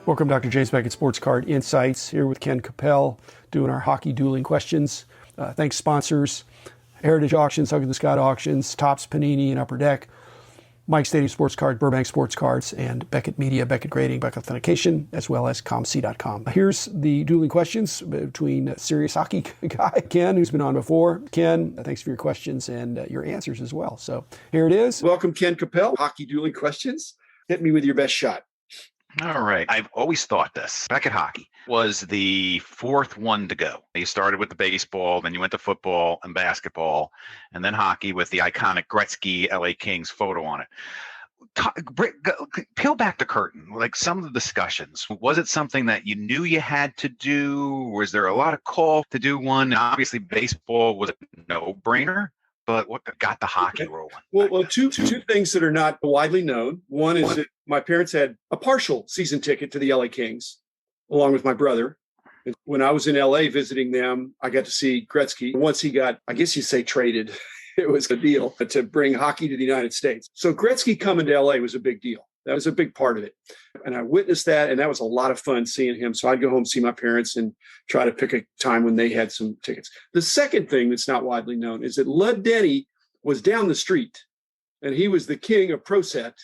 Welcome, Dr. James Beckett Sports Card Insights, here with Ken Capell, doing our Hockey Dueling Questions. Thanks sponsors, Heritage Auctions, Hug of the Scott Auctions, Topps, Panini, and Upper Deck, Mike Stadium Sports Card, Burbank Sports Cards, and Beckett Media, Beckett Grading, Beckett Authentication, as well as ComC.com. Here's the dueling questions between a serious hockey guy, Ken, who's been on before. Ken, thanks for your questions and your answers as well. So here it is. Welcome, Ken Capell, Hockey Dueling Questions. Hit me with your best shot. All right. I've always thought this. Beckett Hockey was the fourth one to go. You started with the baseball, then you went to football and basketball, and then hockey with the iconic Gretzky LA Kings photo on it. Peel back the curtain, like some of the discussions. Was it something that you knew you had to do? Was there a lot of call to do one? Obviously, baseball was a no-brainer. But what got the hockey rolling? Well, two things that are not widely known. One is that my parents had a partial season ticket to the LA Kings, along with my brother. And when I was in LA visiting them, I got to see Gretzky. Once he got, I guess you say traded, it was a deal to bring hockey to the United States. So Gretzky coming to LA was a big deal. That was a big part of it. And I witnessed that, and that was a lot of fun seeing him. So I'd go home, see my parents, and try to pick a time when they had some tickets. The second thing that's not widely known is that Lud Denny was down the street, and he was the king of Pro Set,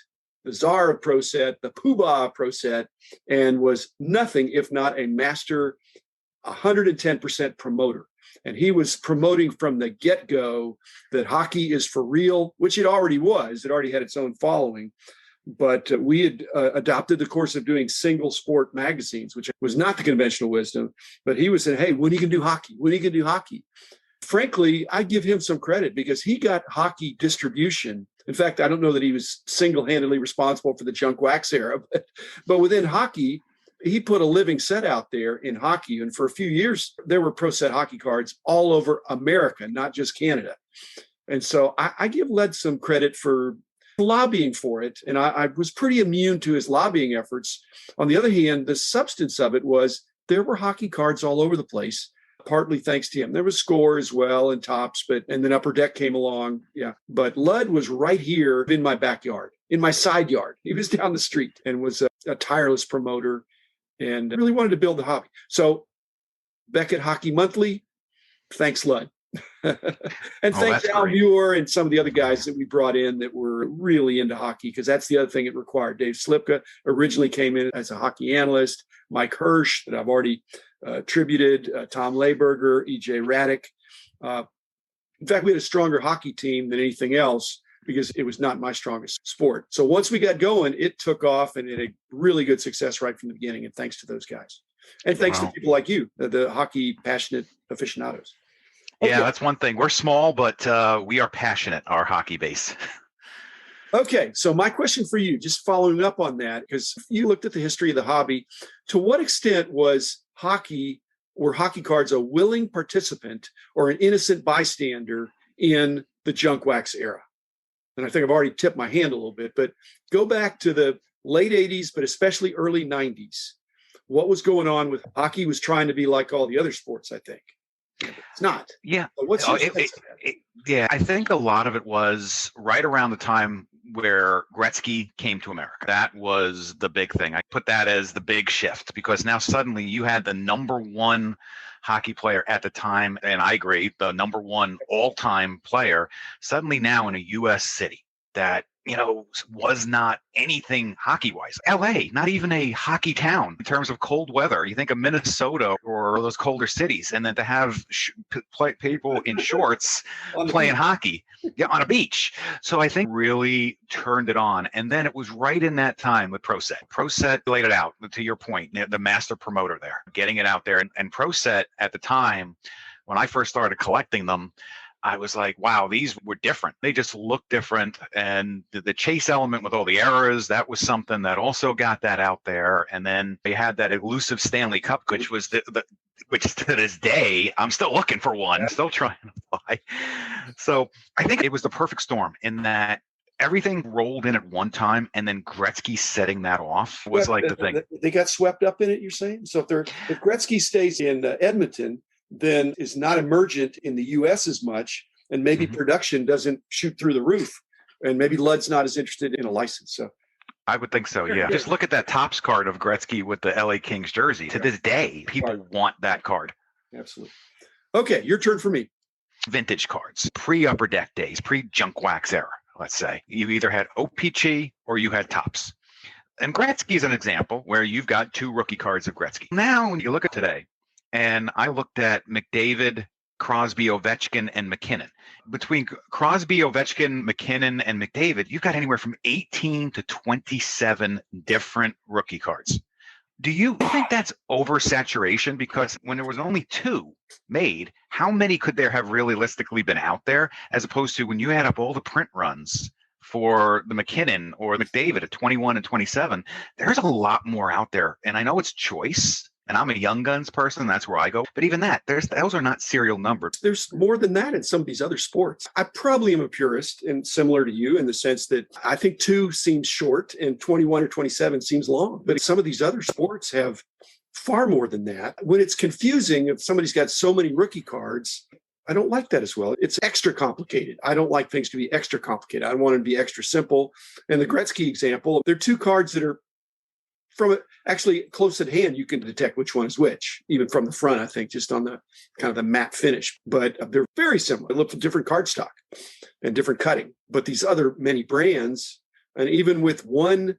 the czar of Pro Set, the poobah of Pro Set, and was nothing if not a master 110% promoter. And he was promoting from the get-go that hockey is for real, which it already was. It already had its own following. But we had adopted the course of doing single sport magazines, which was not the conventional wisdom. But he was saying, hey, when are you going to do hockey? When are you going to do hockey? Frankly, I give him some credit because he got hockey distribution. In fact, I don't know that he was single-handedly responsible for the junk wax era, but within hockey, he put a living set out there in hockey. And for a few years, there were Pro Set hockey cards all over America, not just Canada. And so I give Led some credit for lobbying for it. And I was pretty immune to his lobbying efforts. On the other hand, the substance of it was there were hockey cards all over the place, partly thanks to him. There was Score as well and Topps, and then Upper Deck came along. Yeah. But Lud was right here in my backyard, in my side yard. He was down the street and was a tireless promoter and really wanted to build the hobby. So Beckett Hockey Monthly, thanks, Lud. And thanks to Al Muir and some of the other guys that we brought in that were really into hockey, because that's the other thing it required. Dave Slipka originally came in as a hockey analyst, Mike Hirsch, that I've already attributed, Tom Layberger, EJ Raddick. In fact, we had a stronger hockey team than anything else because it was not my strongest sport. So once we got going, it took off and it had really good success right from the beginning. And thanks to those guys. And thanks to people like you, the hockey passionate aficionados. Yeah, that's one thing. We're small, but we are passionate, our hockey base. Okay, so my question for you, just following up on that, because you looked at the history of the hobby, to what extent were hockey cards a willing participant or an innocent bystander in the junk wax era? And I think I've already tipped my hand a little bit, but go back to the late 80s, but especially early 90s. What was going on with hockey? Was trying to be like all the other sports, I think. It's not. Yeah. But what's your sense of that? Yeah, I think a lot of it was right around the time where Gretzky came to America. That was the big thing. I put that as the big shift because now suddenly you had the number one hockey player at the time, and I agree, the number one all-time player, suddenly now in a U.S. city that was not anything hockey-wise. LA, not even a hockey town in terms of cold weather. You think of Minnesota or those colder cities, and then to have people in shorts playing hockey on a beach. So I think really turned it on. And then it was right in that time with Pro Set. Pro Set laid it out, to your point, the master promoter there, getting it out there. And Pro Set at the time, when I first started collecting them, I was like, wow, these were different. They just looked different. And the chase element with all the errors, that was something that also got that out there. And then they had that elusive Stanley Cup, which was which to this day, I'm still looking for one, still trying to buy. So I think it was the perfect storm in that everything rolled in at one time, and then Gretzky setting that off was like the thing. They got swept up in it, you're saying? So if Gretzky stays in Edmonton, then is not emergent in the U.S. as much, and maybe production doesn't shoot through the roof, and maybe Lud's not as interested in a license. So I would think so, Very yeah. good. Just look at that Topps card of Gretzky with the LA Kings jersey. To this day, people want that card. Absolutely. Okay, your turn for me. Vintage cards, pre-Upper Deck days, pre-Junk Wax era, let's say. You either had OPC or you had Topps. And Gretzky is an example where you've got 2 rookie cards of Gretzky. Now, when you look at today, and I looked at McDavid, Crosby, Ovechkin, and McKinnon. Between Crosby, Ovechkin, McKinnon, and McDavid, you've got anywhere from 18 to 27 different rookie cards. Do you think that's oversaturation? Because when there was only 2 made, how many could there have realistically been out there, as opposed to when you add up all the print runs for the McKinnon or McDavid at 21 and 27, there's a lot more out there. And I know it's choice, and I'm a Young Guns person, that's where I go. But even that, those are not serial numbered. There's more than that in some of these other sports. I probably am a purist and similar to you in the sense that I think 2 seems short and 21 or 27 seems long. But some of these other sports have far more than that. When it's confusing, if somebody's got so many rookie cards, I don't like that as well. It's extra complicated. I don't like things to be extra complicated. I want it to be extra simple. And the Gretzky example, there are 2 cards that are from actually close at hand. You can detect which one is which, even from the front, I think, just on the kind of the matte finish. But they're very similar. They look at different cardstock and different cutting. But these other many brands, and even with one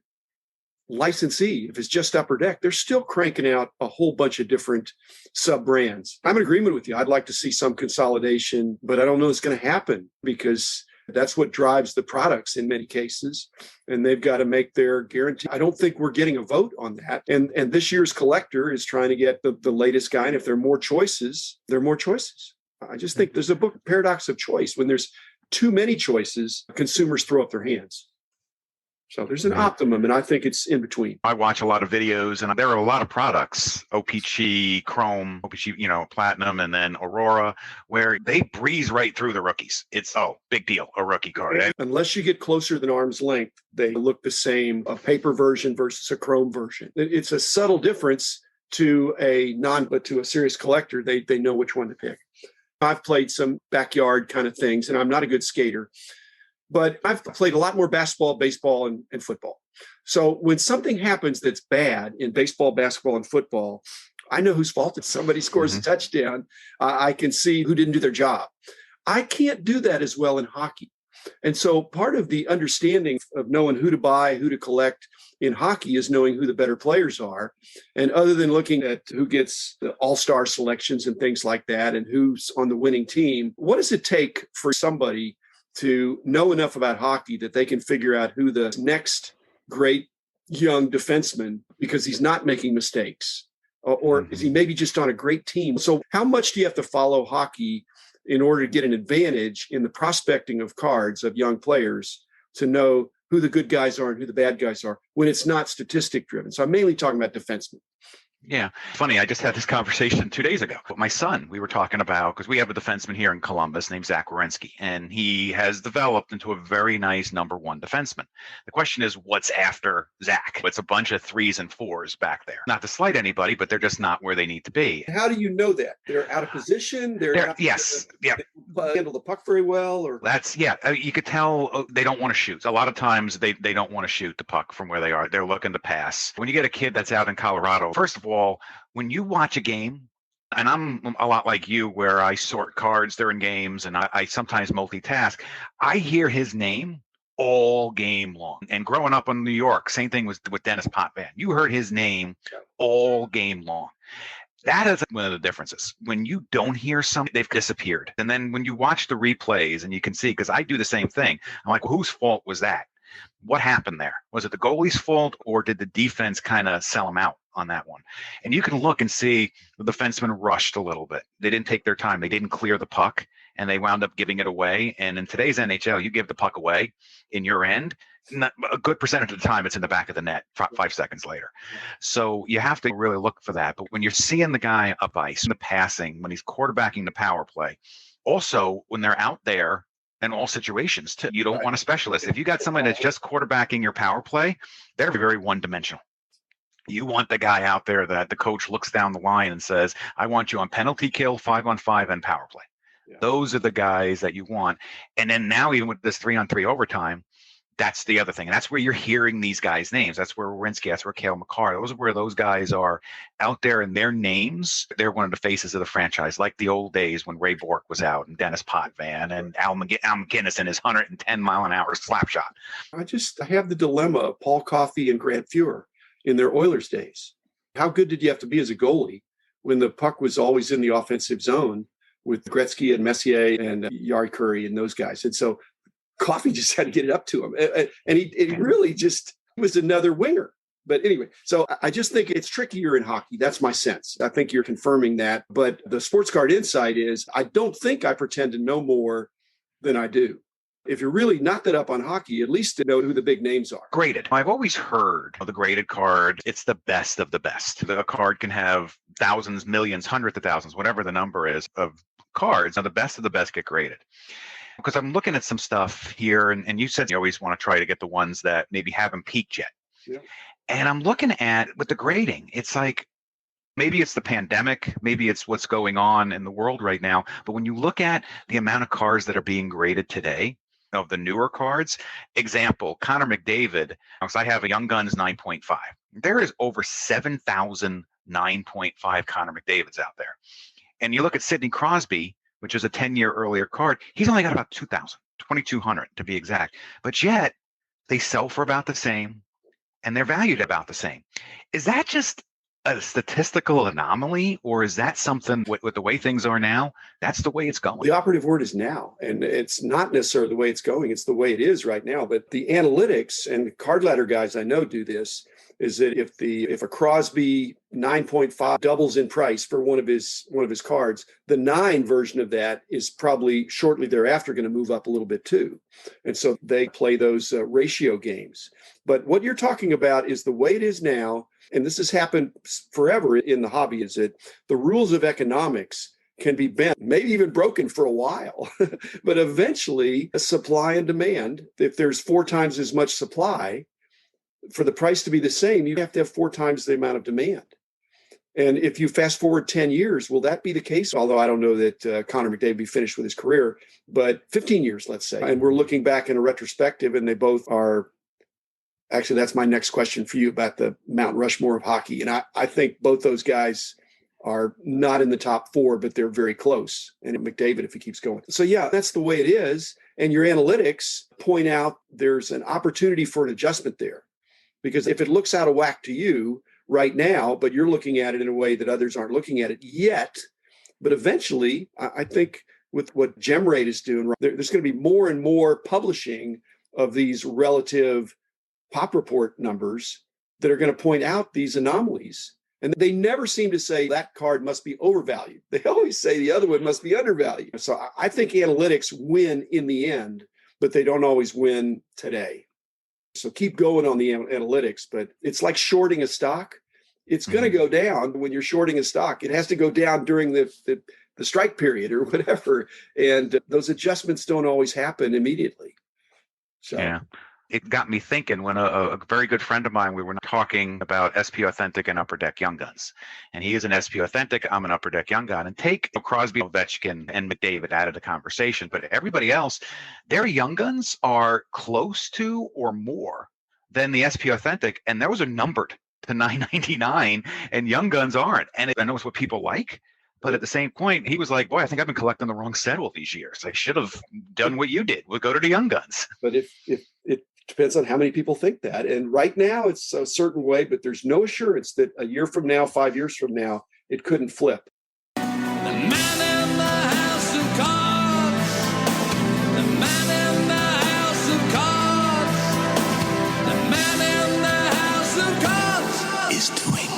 licensee, if it's just Upper Deck, they're still cranking out a whole bunch of different sub brands. I'm in agreement with you. I'd like to see some consolidation, but I don't know it's going to happen because that's what drives the products in many cases. And they've got to make their guarantee. I don't think we're getting a vote on that. And this year's collector is trying to get the latest guy. And if there are more choices, there are more choices. I just think there's a book paradox of choice. When there's too many choices, consumers throw up their hands. So there's an optimum, and I think it's in between. I watch a lot of videos, and there are a lot of products, OPC, Chrome, OPC, Platinum, and then Aurora, where they breeze right through the rookies. It's, big deal, a rookie card. Unless you get closer than arm's length, they look the same, a paper version versus a Chrome version. It's a subtle difference to but to a serious collector, they know which one to pick. I've played some backyard kind of things, and I'm not a good skater. But I've played a lot more basketball, baseball, and football. So when something happens that's bad in baseball, basketball, and football, I know whose fault it is. Somebody scores a touchdown. I can see who didn't do their job. I can't do that as well in hockey. And so part of the understanding of knowing who to buy, who to collect in hockey is knowing who the better players are. And other than looking at who gets the all-star selections and things like that and who's on the winning team, what does it take for somebody to know enough about hockey that they can figure out who the next great young defenseman, because he's not making mistakes, or is he maybe just on a great team? So how much do you have to follow hockey in order to get an advantage in the prospecting of cards of young players to know who the good guys are and who the bad guys are when it's not statistic driven? So I'm mainly talking about defensemen. Yeah. Funny, I just had this conversation 2 days ago with my son. We were talking about, because we have a defenseman here in Columbus named Zach Werenski, and he has developed into a very nice number 1 defenseman. The question is, what's after Zach? It's a bunch of 3s and 4s back there. Not to slight anybody, but they're just not where they need to be. How do you know that? They're out of position? Yes. Yeah. Handle the puck very well? Or you could tell they don't want to shoot. A lot of times they don't want to shoot the puck from where they are. They're looking to pass. When you get a kid that's out in Colorado, first of all, when you watch a game, and I'm a lot like you where I sort cards during games and I sometimes multitask, I hear his name all game long. And growing up in New York, same thing with Dennis Potvin. You heard his name all game long. That is one of the differences. When you don't hear something, they've disappeared. And then when you watch the replays and you can see, because I do the same thing, I'm like, well, whose fault was that? What happened there? Was it the goalie's fault, or did the defense kind of sell him out on that one? And you can look and see the defenseman rushed a little bit. They didn't take their time. They didn't clear the puck, and they wound up giving it away. And in today's NHL, you give the puck away in your end, a good percentage of the time it's in the back of the net 5 seconds later. So you have to really look for that. But when you're seeing the guy up ice, in the passing, when he's quarterbacking the power play, also when they're out there in all situations too, you don't want a specialist. If you got somebody that's just quarterbacking your power play, they're very one-dimensional. You want the guy out there that the coach looks down the line and says, I want you on penalty kill, 5-on-5, and power play. Yeah. Those are the guys that you want. And then now, even with this 3-on-3 overtime, That's the other thing. And that's where you're hearing these guys' names. That's where Werenski, that's where Cale Makar, those are where those guys are out there, and their names, they're one of the faces of the franchise, like the old days when Ray Bork was out and Dennis Potvin and Al McGinnis and his 110-mile-an-hour slap shot. I have the dilemma of Paul Coffey and Grant Fuhrer in their Oilers days. How good did you have to be as a goalie when the puck was always in the offensive zone with Gretzky and Messier and Yari Curry and those guys? And so Coffey just had to get it up to him. And he really just was another winger. But anyway, so I just think it's trickier in hockey. That's my sense. I think you're confirming that. But the sports card insight is I don't think I pretend to know more than I do. If you're really not that up on hockey, at least to know who the big names are. Graded. I've always heard the graded card, it's the best of the best. The card can have thousands, millions, hundreds of thousands, whatever the number is of cards. Now, the best of the best get graded. Because I'm looking at some stuff here, and you said you always want to try to get the ones that maybe haven't peaked yet. Yeah. And I'm looking at, with the grading, it's like, maybe it's the pandemic, maybe it's what's going on in the world right now. But when you look at the amount of cards that are being graded today, of the newer cards, example, Connor McDavid, because I have a Young Guns 9.5. There is over 7,000 9.5 Connor McDavids out there. And you look at Sidney Crosby, which is a 10-year earlier card, he's only got about 2,000, 2,200 to be exact. But yet, they sell for about the same, and they're valued about the same. Is that just a statistical anomaly, or is that something with the way things are now, that's the way it's going? The operative word is now, and it's not necessarily the way it's going. It's the way it is right now. But the analytics, and card ladder guys I know do this, is that if a Crosby 9.5 doubles in price for one of his cards, the 9 version of that is probably shortly thereafter going to move up a little bit too. And so they play those ratio games. But what you're talking about is the way it is now, and this has happened forever in the hobby, is that the rules of economics can be bent, maybe even broken for a while, but eventually a supply and demand, if there's 4 times as much supply, for the price to be the same, you have to have 4 times the amount of demand. And if you fast forward 10 years, will that be the case? Although I don't know that Connor McDavid will be finished with his career, but 15 years, let's say. And we're looking back in a retrospective, and they both are. Actually, that's my next question for you about the Mount Rushmore of hockey. And I think both those guys are not in the top 4, but they're very close. And McDavid, if he keeps going. So, yeah, that's the way it is. And your analytics point out there's an opportunity for an adjustment there. Because if it looks out of whack to you right now, but you're looking at it in a way that others aren't looking at it yet, but eventually, I think with what GemRate is doing, there's going to be more and more publishing of these relative pop report numbers that are going to point out these anomalies. And they never seem to say that card must be overvalued. They always say the other one must be undervalued. So I think analytics win in the end, but they don't always win today. So keep going on the analytics, but it's like shorting a stock. It's going to go down when you're shorting a stock. It has to go down during the strike period or whatever. And those adjustments don't always happen immediately. So. Yeah. It got me thinking when a very good friend of mine, we were talking about SP Authentic and Upper Deck Young Guns. And he is an SP Authentic, I'm an Upper Deck Young Gun. And take Crosby, Ovechkin, and McDavid out of the conversation. But everybody else, their Young Guns are close to or more than the SP Authentic. And those are numbered to 999, and Young Guns aren't. And I know it's what people like. But at the same point, he was like, boy, I think I've been collecting the wrong set all these years. I should have done what you did. We'll go to the Young Guns. But if it depends on how many people think that. And right now it's a certain way, but there's no assurance that a year from now, 5 years from now, it couldn't flip. The man in the house of cards. The man in the house of cards. The man in the house of cards is doing